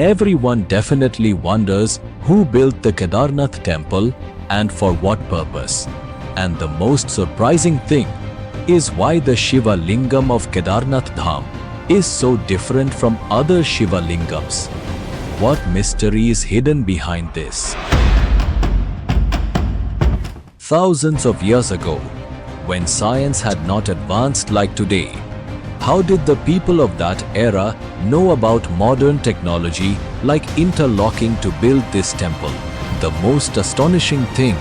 Everyone definitely wonders who built the Kedarnath Temple and for what purpose. And the most surprising thing is why the Shiva Lingam of Kedarnath Dham is so different from other Shiva Lingams. What mystery is hidden behind this? Thousands of years ago, when science had not advanced like today, how did the people of that era know about modern technology like interlocking to build this temple? The most astonishing thing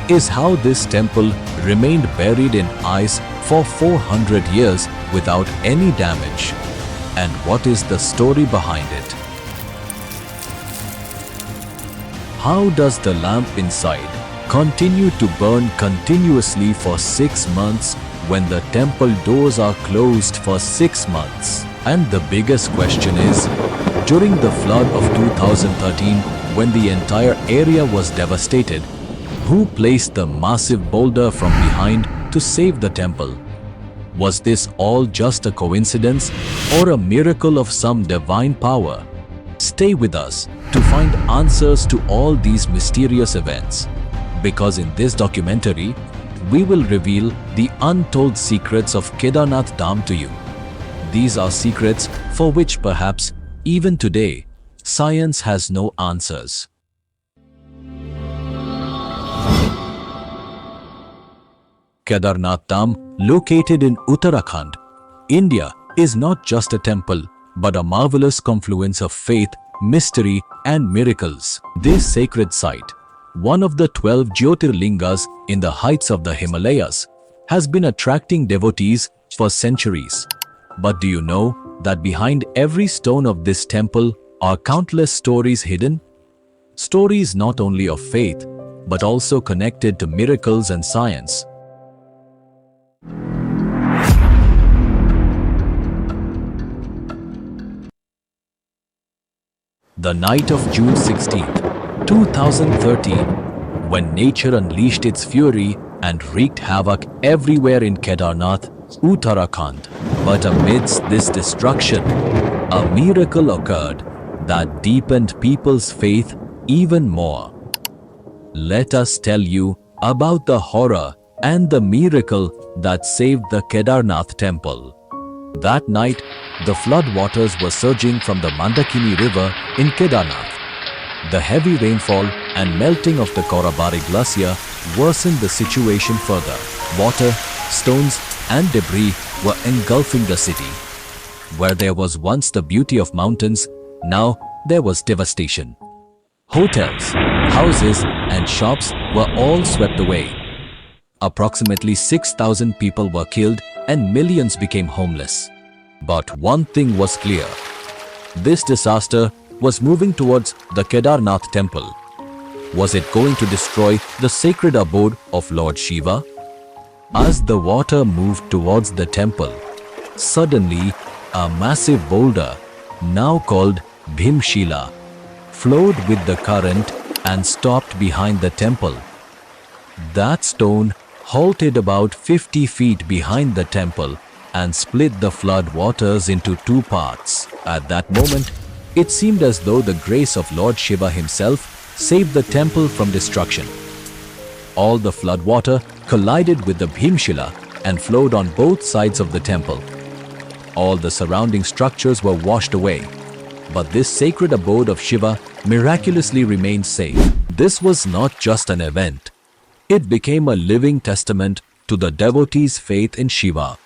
is how this temple remained buried in ice for 400 years without any damage. And what is the story behind it? How does the lamp inside continue to burn continuously for 6 months when the temple doors are closed for 6 months? And the biggest question is, during the flood of 2013, when the entire area was devastated, who placed the massive boulder from behind to save the temple? Was this all just a coincidence or a miracle of some divine power? Stay with us to find answers to all these mysterious events, because in this documentary, we will reveal the untold secrets of Kedarnath Dham to you. These are secrets for which perhaps even today, science has no answers. Kedarnath Dham, located in Uttarakhand, India, is not just a temple, but a marvelous confluence of faith, mystery, and miracles. This sacred site, one of the 12 Jyotirlingas in the heights of the Himalayas, has been attracting devotees for centuries. But do you know that behind every stone of this temple are countless stories hidden? Stories not only of faith, but also connected to miracles and science. The night of June 16, 2013, when nature unleashed its fury and wreaked havoc everywhere in Kedarnath, Uttarakhand. But amidst this destruction, a miracle occurred that deepened people's faith even more. Let us tell you about the horror and the miracle that saved the Kedarnath Temple. That night, the flood waters were surging from the Mandakini river in Kedarnath. The heavy rainfall and melting of the Korabari glacier worsened the situation further. Water, stones, and debris were engulfing the city. Where there was once the beauty of mountains, now there was devastation. Hotels, houses, and shops were all swept away. Approximately 6,000 people were killed and millions became homeless. But one thing was clear. This disaster was moving towards the Kedarnath Temple. Was it going to destroy the sacred abode of Lord Shiva? As the water moved towards the temple, suddenly a massive boulder, now called Bhim Shila, flowed with the current and stopped behind the temple. That stone halted about 50 feet behind the temple and split the flood waters into two parts. At that moment, it seemed as though the grace of Lord Shiva himself saved the temple from destruction. All the flood water collided with the Bhim Shila and flowed on both sides of the temple. All the surrounding structures were washed away, but this sacred abode of Shiva miraculously remained safe. This was not just an event. It became a living testament to the devotees' faith in Shiva.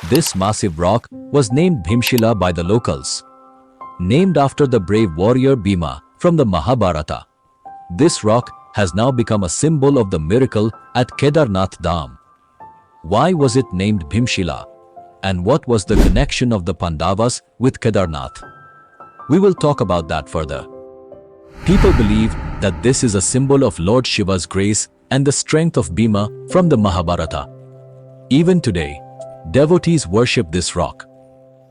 This massive rock was named Bhim Shila by the locals, named after the brave warrior Bhima from the Mahabharata. This rock has now become a symbol of the miracle at Kedarnath Dham. Why was it named Bhim Shila? And what was the connection of the Pandavas with Kedarnath? We will talk about that further. People believe that this is a symbol of Lord Shiva's grace and the strength of Bhima from the Mahabharata. Even today, devotees worship this rock.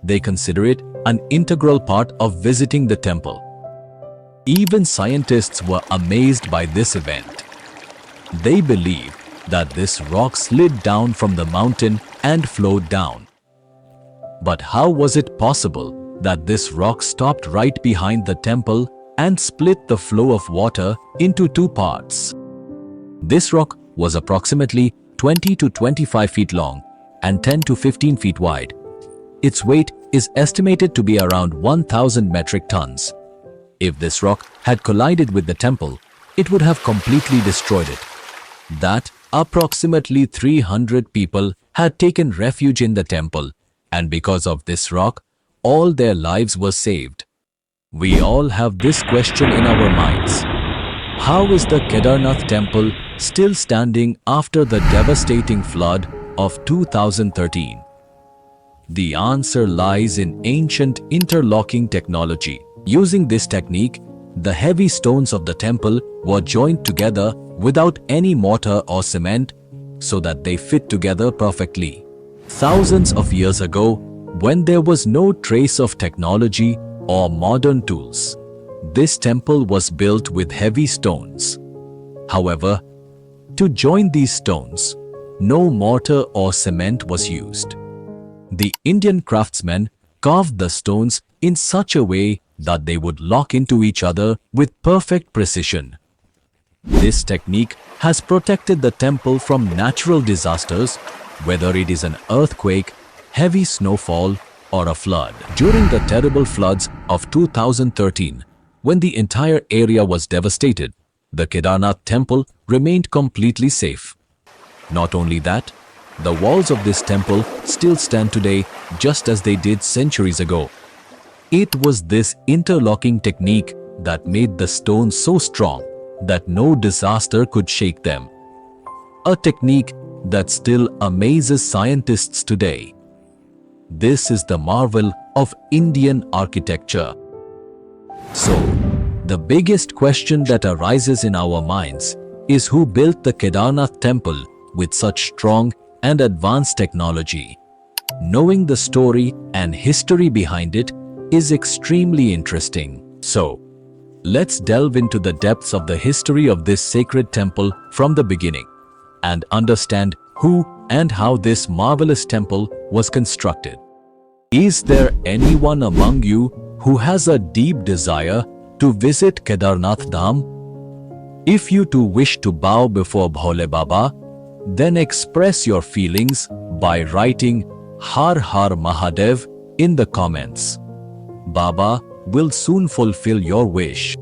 They consider it an integral part of visiting the temple. Even scientists were amazed by this event. They believe that this rock slid down from the mountain and flowed down. But how was it possible that this rock stopped right behind the temple and split the flow of water into two parts. This rock was approximately 20 to 25 feet long and 10 to 15 feet wide. Its weight is estimated to be around 1,000 metric tons. If this rock had collided with the temple, it would have completely destroyed it. That approximately 300 people had taken refuge in the temple, and because of this rock, all their lives were saved. We all have this question in our minds. How is the Kedarnath Temple still standing after the devastating flood of 2013? The answer lies in ancient interlocking technology. Using this technique, the heavy stones of the temple were joined together without any mortar or cement so that they fit together perfectly. Thousands of years ago, when there was no trace of technology or modern tools, this temple was built with heavy stones. However, to join these stones, no mortar or cement was used. The Indian craftsmen carved the stones in such a way that they would lock into each other with perfect precision. This technique has protected the temple from natural disasters, whether it is an earthquake, heavy snowfall, or a flood. During the terrible floods of 2013, when the entire area was devastated, the Kedarnath Temple remained completely safe. Not only that, the walls of this temple still stand today just as they did centuries ago. It was this interlocking technique that made the stones so strong that no disaster could shake them. A technique that still amazes scientists today. This is the marvel of Indian architecture. So, the biggest question that arises in our minds is who built the Kedarnath Temple with such strong and advanced technology. Knowing the story and history behind it is extremely interesting. So, let's delve into the depths of the history of this sacred temple from the beginning and understand who and how this marvelous temple was constructed. Is there anyone among you who has a deep desire to visit Kedarnath Dham? If you too wish to bow before Bhole Baba, then express your feelings by writing Har Har Mahadev in the comments. Baba will soon fulfill your wish.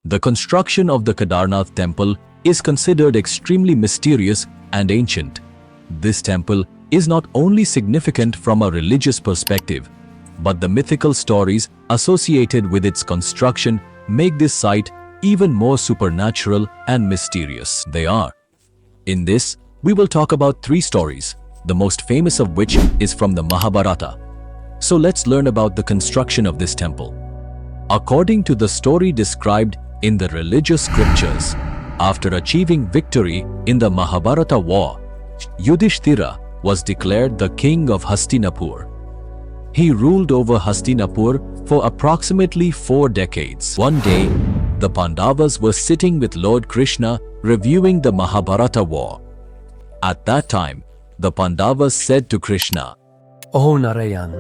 The construction of the Kedarnath Temple is considered extremely mysterious and ancient. This temple is not only significant from a religious perspective, but the mythical stories associated with its construction make this site even more supernatural and mysterious. They are. In this, we will talk about three stories, the most famous of which is from the Mahabharata. So let's learn about the construction of this temple. According to the story described in the religious scriptures, after achieving victory in the Mahabharata war, Yudhishthira was declared the king of Hastinapur. He ruled over Hastinapur for approximately 4 decades. One day, the Pandavas were sitting with Lord Krishna reviewing the Mahabharata war. At that time, the Pandavas said to Krishna, "O Narayan,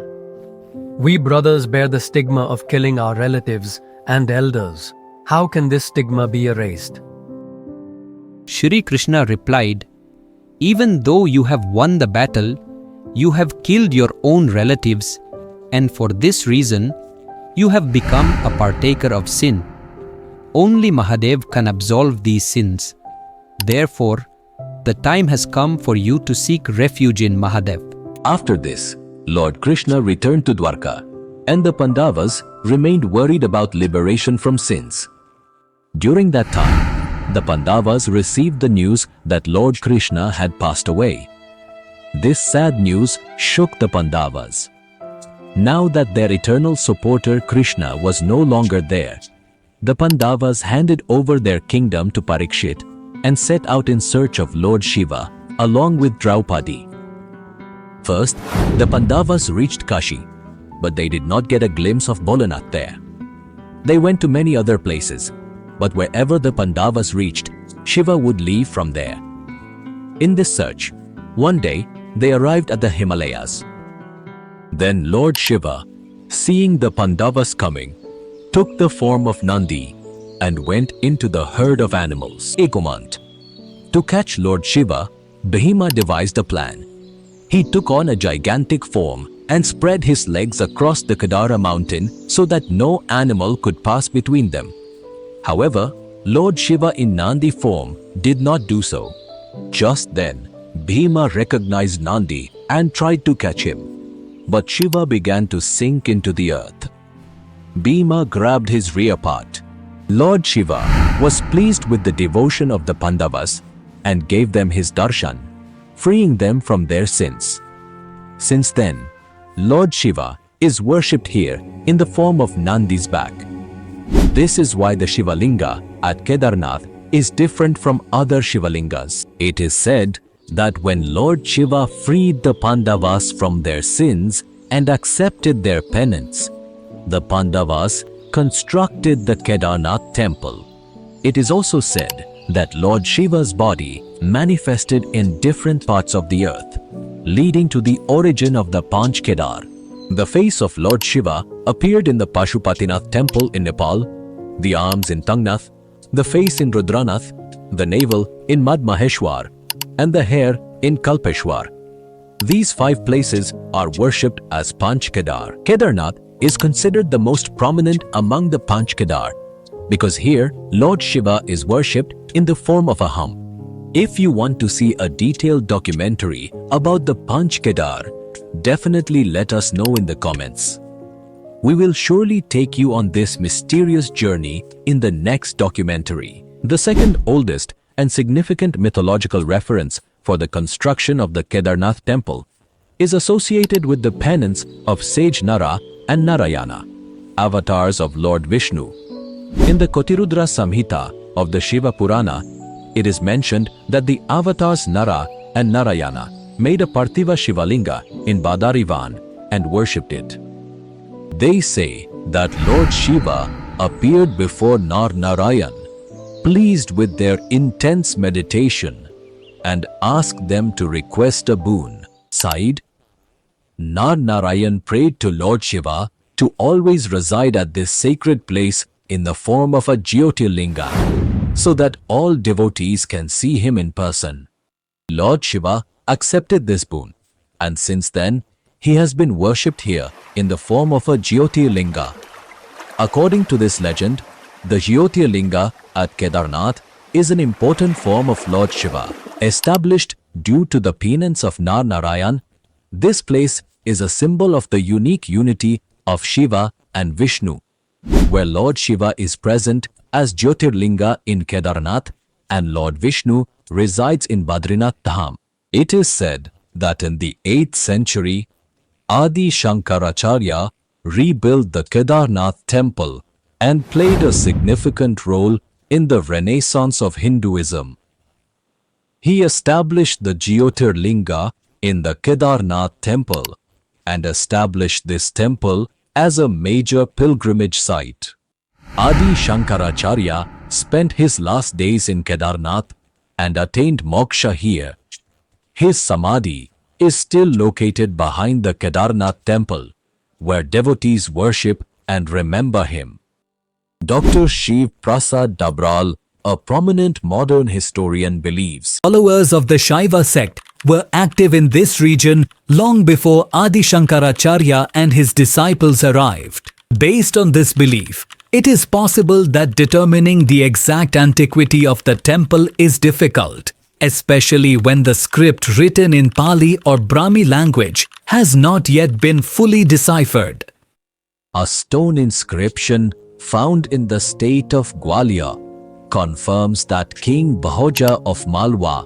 we brothers bear the stigma of killing our relatives and elders. How can this stigma be erased?" Shri Krishna replied, "Even though you have won the battle, you have killed your own relatives, and for this reason, you have become a partaker of sin. Only Mahadev can absolve these sins. Therefore, the time has come for you to seek refuge in Mahadev." After this, Lord Krishna returned to Dwarka, and the Pandavas remained worried about liberation from sins. During that time, the Pandavas received the news that Lord Krishna had passed away. This sad news shook the Pandavas. Now that their eternal supporter Krishna was no longer there, the Pandavas handed over their kingdom to Parikshit and set out in search of Lord Shiva along with Draupadi. First, the Pandavas reached Kashi, but they did not get a glimpse of Bholanath there. They went to many other places, but wherever the Pandavas reached, Shiva would leave from there. In this search, one day they arrived at the Himalayas. Then Lord Shiva, seeing the Pandavas coming, took the form of Nandi and went into the herd of animals. Ekomant. To catch Lord Shiva, Bhima devised a plan. He took on a gigantic form and spread his legs across the Kedara mountain so that no animal could pass between them. However, Lord Shiva in Nandi form did not do so. Just then, Bhima recognized Nandi and tried to catch him. But Shiva began to sink into the earth. Bhima grabbed his rear part. Lord Shiva was pleased with the devotion of the Pandavas and gave them his darshan, freeing them from their sins. Since then, Lord Shiva is worshipped here in the form of Nandi's back. This is why the Shivalinga at Kedarnath is different from other Shivalingas. It is said that when Lord Shiva freed the Pandavas from their sins and accepted their penance, the Pandavas constructed the Kedarnath Temple. It is also said that Lord Shiva's body manifested in different parts of the earth, leading to the origin of the Panch Kedar. The face of Lord Shiva appeared in the Pashupatinath Temple in Nepal, the arms in Tungnath, the face in Rudranath, the navel in Mad Maheshwar, and the hair in Kalpeshwar. These 5 places are worshipped as Panch Kedar. Kedarnath is considered the most prominent among the Panch Kedar because here Lord Shiva is worshipped in the form of a hump. If you want to see a detailed documentary about the Panch Kedar, definitely let us know in the comments. We will surely take you on this mysterious journey in the next documentary. The second oldest and significant mythological reference for the construction of the Kedarnath Temple is associated with the penance of sage Nara and Narayana, avatars of Lord Vishnu. In the Kotirudra Samhita of the Shiva Purana, it is mentioned that the avatars Nara and Narayana made a Parthiva Shivalinga in Badarivan and worshipped it. They say that Lord Shiva appeared before Narayan, pleased with their intense meditation, and asked them to request a boon. Side, Narayan prayed to Lord Shiva to always reside at this sacred place in the form of a Jyotirlinga, so that all devotees can see him in person. Lord Shiva accepted this boon, and since then, he has been worshipped here in the form of a Jyotirlinga. According to this legend, the Jyotirlinga at Kedarnath is an important form of Lord Shiva. Established due to the penance of Narayan, this place is a symbol of the unique unity of Shiva and Vishnu, where Lord Shiva is present as Jyotirlinga in Kedarnath and Lord Vishnu resides in Badrinath Dham. It is said that in the 8th century, Adi Shankaracharya rebuilt the Kedarnath Temple and played a significant role in the renaissance of Hinduism. He established the Jyotirlinga in the Kedarnath Temple and established this temple as a major pilgrimage site. Adi Shankaracharya spent his last days in Kedarnath and attained moksha here. His samadhi is still located behind the Kedarnath Temple, where devotees worship and remember him. Dr. Shiv Prasad Dabral, a prominent modern historian, believes followers of the Shaiva sect were active in this region long before Adi Shankaracharya and his disciples arrived. Based on this belief, it is possible that determining the exact antiquity of the temple is difficult, especially when the script written in Pali or Brahmi language has not yet been fully deciphered. a stone inscription found in the state of Gwalior confirms that King Bhoja of Malwa,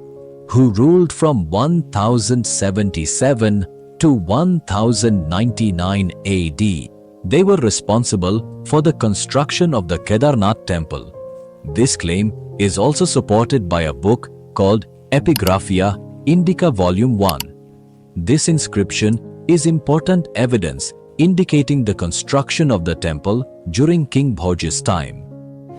who ruled from 1077 to 1099 AD, they were responsible for the construction of the Kedarnath Temple. This claim is also supported by a book called Epigraphia Indica Volume 1. This inscription is important evidence indicating the construction of the temple during King Bhoja's time.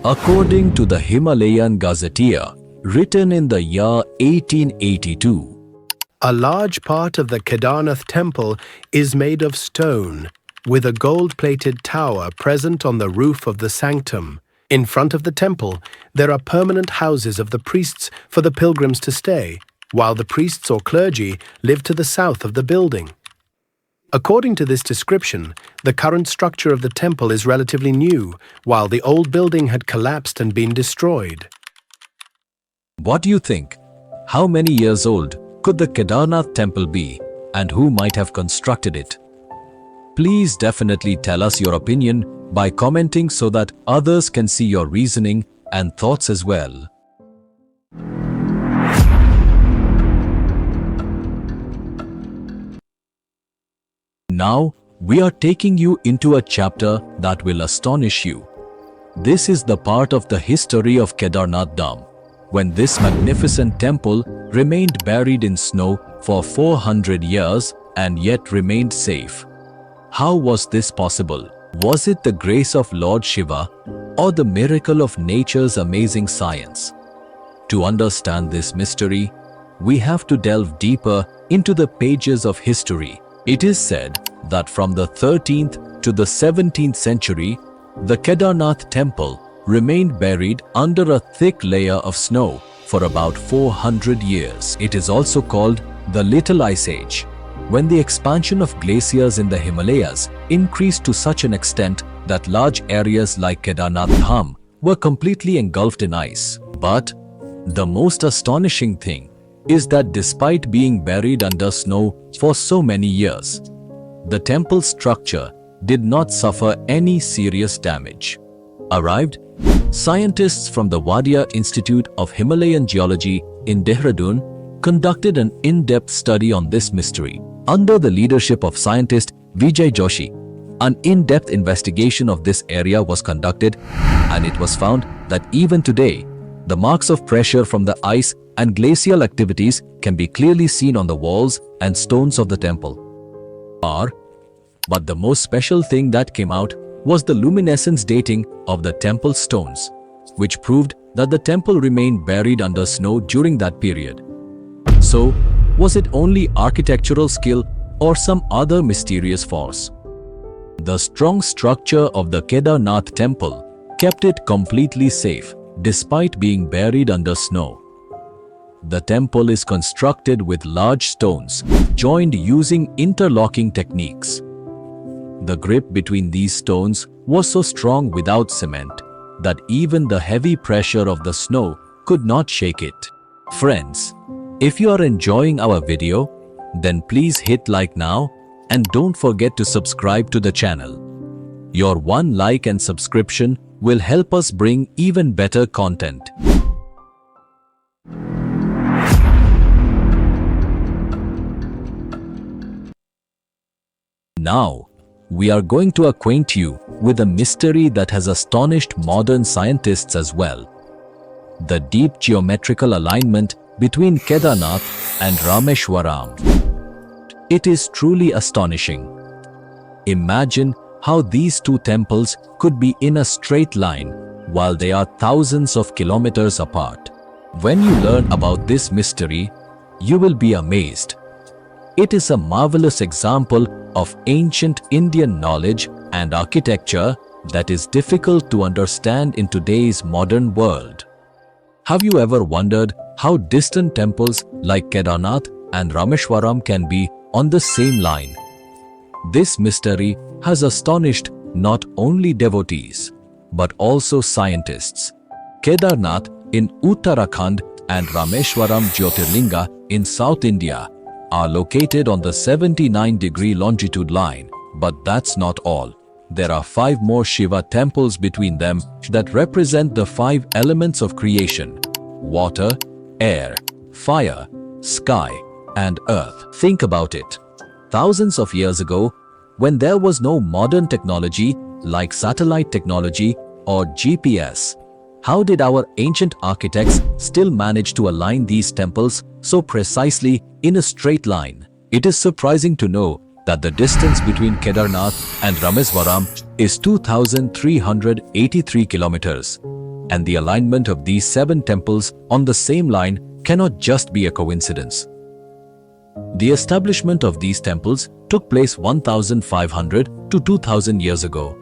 According to the Himalayan Gazetteer, written in the year 1882. A large part of the Kedarnath Temple is made of stone, with a gold-plated tower present on the roof of the sanctum. In front of the temple, there are permanent houses of the priests for the pilgrims to stay, while the priests or clergy live to the south of the building. According to this description, the current structure of the temple is relatively new, while the old building had collapsed and been destroyed. What do you think? How many years old could the Kedarnath Temple be, and who might have constructed it? Please definitely tell us your opinion by commenting so that others can see your reasoning and thoughts as well. Now, we are taking you into a chapter that will astonish you. This is the part of the history of Kedarnath Dham, when this magnificent temple remained buried in snow for 400 years and yet remained safe. How was this possible? Was it the grace of Lord Shiva or the miracle of nature's amazing science? To understand this mystery, we have to delve deeper into the pages of history. It is said that from the 13th to the 17th century, the Kedarnath Temple remained buried under a thick layer of snow for about 400 years. It is also called the Little Ice Age, when the expansion of glaciers in the Himalayas increased to such an extent that large areas like Kedarnath Dham were completely engulfed in ice. But the most astonishing thing is that despite being buried under snow for so many years, the temple structure did not suffer any serious damage. Arrived, scientists from the Wadia Institute of Himalayan Geology in Dehradun conducted an in-depth study on this mystery. Under the leadership of scientist Vijay Joshi, an in-depth investigation of this area was conducted, and it was found that even today, the marks of pressure from the ice and glacial activities can be clearly seen on the walls and stones of the temple. But the most special thing that came out was the luminescence dating of the temple stones, which proved that the temple remained buried under snow during that period. So, was it only architectural skill or some other mysterious force? The strong structure of the Kedarnath Temple kept it completely safe despite being buried under snow. The temple is constructed with large stones joined using interlocking techniques. The grip between these stones was so strong without cement that even the heavy pressure of the snow could not shake it. Friends, if you are enjoying our video, then please hit like now and don't forget to subscribe to the channel. Your one like and subscription will help us bring even better content. Now, we are going to acquaint you with a mystery that has astonished modern scientists as well. The deep geometrical alignment between Kedarnath and Rameshwaram. It is truly astonishing. Imagine how these two temples could be in a straight line while they are thousands of kilometers apart. When you learn about this mystery, you will be amazed. It is a marvelous example of ancient Indian knowledge and architecture that is difficult to understand in today's modern world. Have you ever wondered how distant temples like Kedarnath and Rameshwaram can be on the same line? This mystery has astonished not only devotees, but also scientists. Kedarnath in Uttarakhand and Rameshwaram Jyotirlinga in South India are located on the 79-degree longitude line. But that's not all. There are 5 more Shiva temples between them that represent the 5 elements of creation: water, air, fire, sky, and earth. Think about it. Thousands of years ago, when there was no modern technology like satellite technology or GPS, how did our ancient architects still manage to align these temples so precisely in a straight line? It is surprising to know that the distance between Kedarnath and Rameshwaram is 2,383 kilometers, and the alignment of these 7 temples on the same line cannot just be a coincidence. The establishment of these temples took place 1500 to 2000 years ago,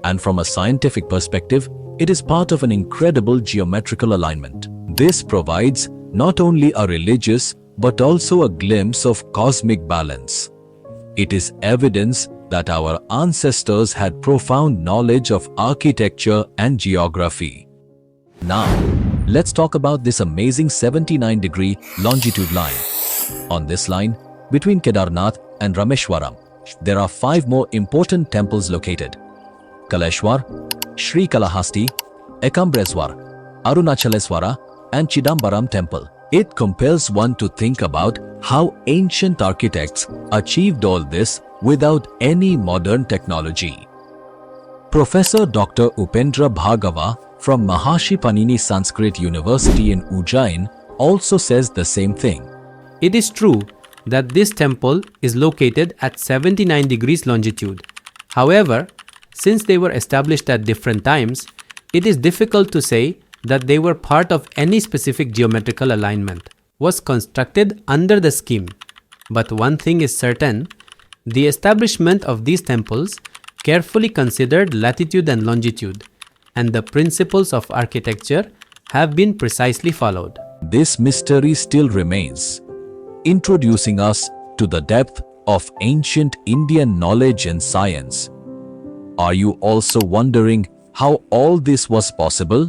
and from a scientific perspective, it is part of an incredible geometrical alignment. This provides not only a religious but also a glimpse of cosmic balance. It is evidence that our ancestors had profound knowledge of architecture and geography. Now, let's talk about this amazing 79-degree longitude line. On this line, between Kedarnath and Rameshwaram, there are 5 more important temples located: Kaleshwar, Sri Kalahasti, Ekambreswar, Arunachaleswara, and Chidambaram Temple. It compels one to think about how ancient architects achieved all this without any modern technology. Professor Dr. Upendra Bhargava from Maharshi Panini Sanskrit University in Ujjain also says the same thing. It is true that this temple is located at 79 degrees longitude. However, since they were established at different times, it is difficult to say that they were part of any specific geometrical alignment, was constructed under the scheme. But one thing is certain, the establishment of these temples carefully considered latitude and longitude, and the principles of architecture have been precisely followed. This mystery still remains, introducing us to the depth of ancient Indian knowledge and science. Are you also wondering how all this was possible?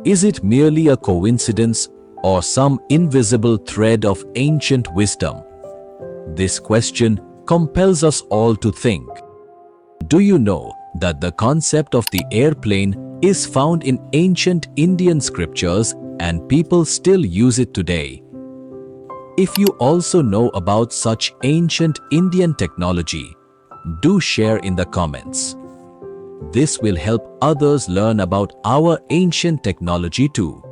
Is it merely a coincidence or some invisible thread of ancient wisdom? This question compels us all to think. Do you know that the concept of the airplane is found in ancient Indian scriptures and people still use it today? If you also know about such ancient Indian technology, do share in the comments. This will help others learn about our ancient technology too.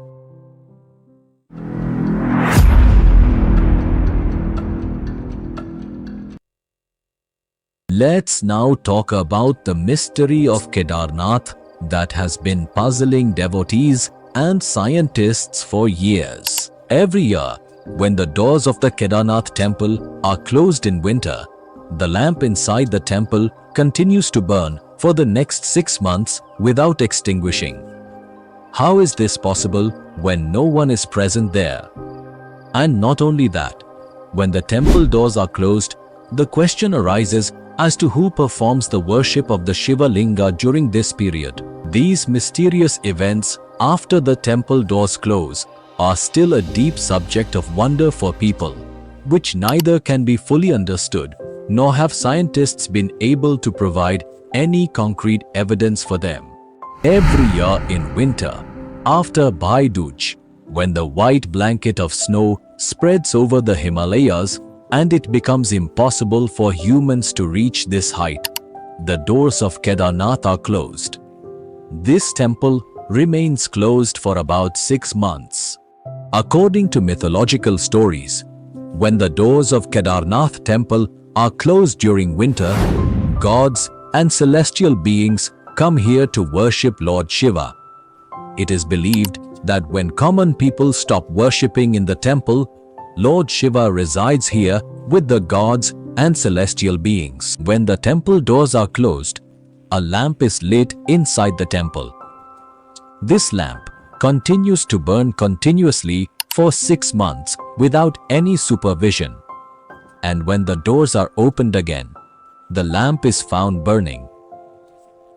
Let's now talk about the mystery of Kedarnath that has been puzzling devotees and scientists for years. Every year, when the doors of the Kedarnath Temple are closed in winter, the lamp inside the temple continues to burn for the next 6 months without extinguishing. How is this possible when no one is present there? And not only that, when the temple doors are closed, the question arises as to who performs the worship of the Shiva Linga during this period. These mysterious events after the temple doors close are still a deep subject of wonder for people, which neither can be fully understood nor have scientists been able to provide any concrete evidence for them. Every year in winter, after Bhai Dooj, when the white blanket of snow spreads over the Himalayas and it becomes impossible for humans to reach this height, the doors of Kedarnath are closed. This temple remains closed for about 6 months. According to mythological stories, when the doors of Kedarnath Temple are closed during winter, gods and celestial beings come here to worship Lord Shiva. It is believed that when common people stop worshipping in the temple, Lord Shiva resides here with the gods and celestial beings. When the temple doors are closed, a lamp is lit inside the temple. This lamp continues to burn continuously for 6 months without any supervision. And when the doors are opened again, the lamp is found burning,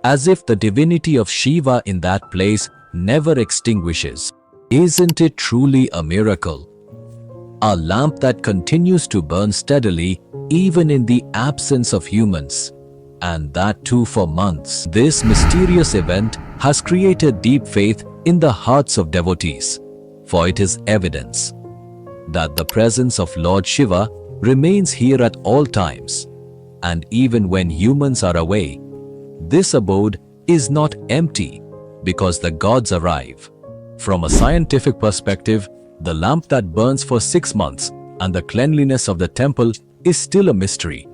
as if the divinity of Shiva in that place never extinguishes. Isn't it truly a miracle? A lamp that continues to burn steadily even in the absence of humans, and that too for months. This mysterious event has created deep faith in the hearts of devotees, for it is evidence that the presence of Lord Shiva remains here at all times. And even when humans are away, this abode is not empty because the gods arrive. From a scientific perspective, the lamp that burns for 6 months and the cleanliness of the temple is still a mystery.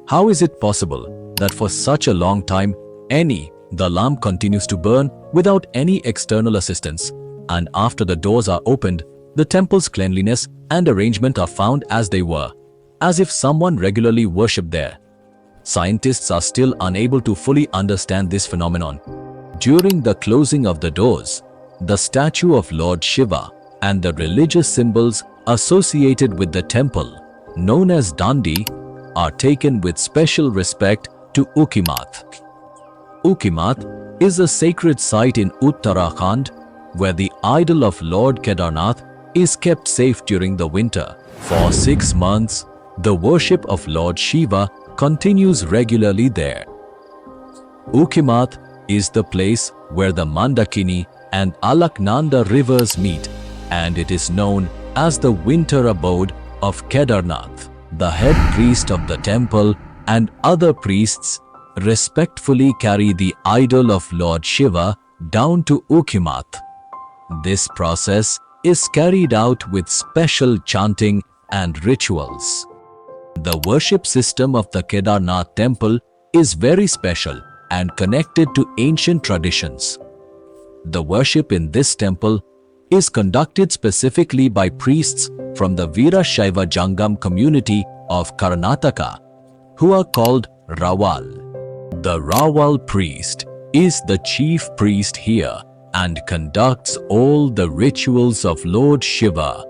How is it possible that for such a long time, the lamp continues to burn without any external assistance, and after the doors are opened, the temple's cleanliness and arrangement are found as they were, as if someone regularly worshipped there. Scientists are still unable to fully understand this phenomenon. During the closing of the doors, the statue of Lord Shiva and the religious symbols associated with the temple, known as Dandi, are taken with special respect to Ukimath. Ukimath is a sacred site in Uttarakhand where the idol of Lord Kedarnath is kept safe during the winter. For 6 months, the worship of Lord Shiva continues regularly there. Ukimath is the place where the Mandakini and Alaknanda rivers meet, and it is known as the winter abode of Kedarnath. The head priest of the temple and other priests respectfully carry the idol of Lord Shiva down to Ukimath. This process is carried out with special chanting and rituals. The worship system of the Kedarnath Temple is very special and connected to ancient traditions. The worship in this temple is conducted specifically by priests from the Veerashaiva Jangam community of Karnataka, who are called Rawal. The Rawal priest is the chief priest here and conducts all the rituals of Lord Shiva.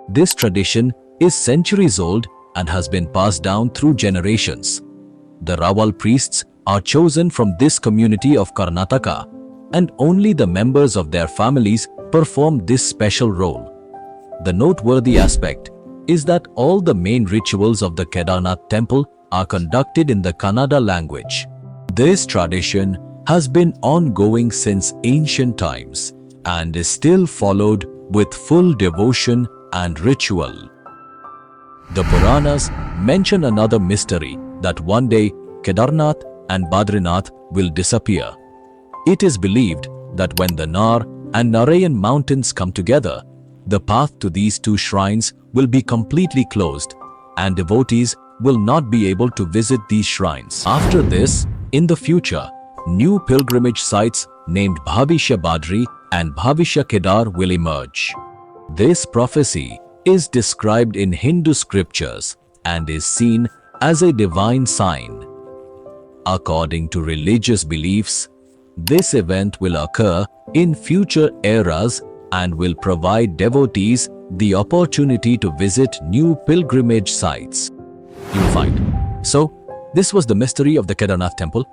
This tradition is centuries old and has been passed down through generations. The Rawal priests are chosen from this community of Karnataka, and only the members of their families perform this special role. The noteworthy aspect is that all the main rituals of the Kedarnath Temple are conducted in the Kannada language. This tradition has been ongoing since ancient times and is still followed with full devotion and ritual. The Puranas mention another mystery that one day Kedarnath and Badrinath will disappear. It is believed that when the Nar and Narayan mountains come together, the path to these two shrines will be completely closed and devotees will not be able to visit these shrines. After this, in the future, new pilgrimage sites named Bhavishya Badri and Bhavishya Kedar will emerge. This prophecy is described in Hindu scriptures and is seen as a divine sign. According to religious beliefs, this event will occur in future eras and will provide devotees the opportunity to visit new pilgrimage sites. You will find. So, this was the mystery of the Kedarnath Temple,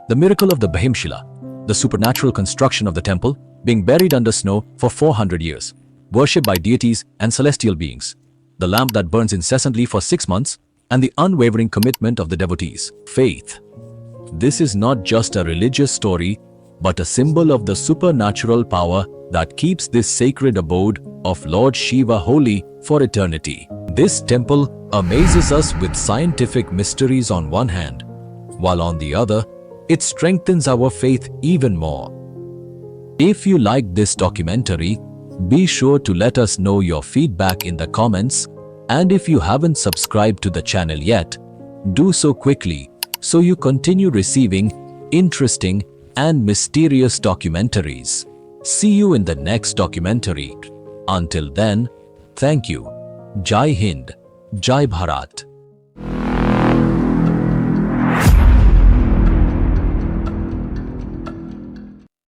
the miracle of the Bhim Shila, the supernatural construction of the temple being buried under snow for 400 years, worshipped by deities and celestial beings, the lamp that burns incessantly for 6 months, and the unwavering commitment of the devotees. Faith. This is not just a religious story, but a symbol of the supernatural power that keeps this sacred abode of Lord Shiva holy for eternity. This temple amazes us with scientific mysteries on one hand, while on the other, it strengthens our faith even more. If you liked this documentary, be sure to let us know your feedback in the comments, and if you haven't subscribed to the channel yet, do so quickly so you continue receiving interesting and mysterious documentaries. See you in the next documentary. Until then, thank you. Jai Hind, Jai Bharat.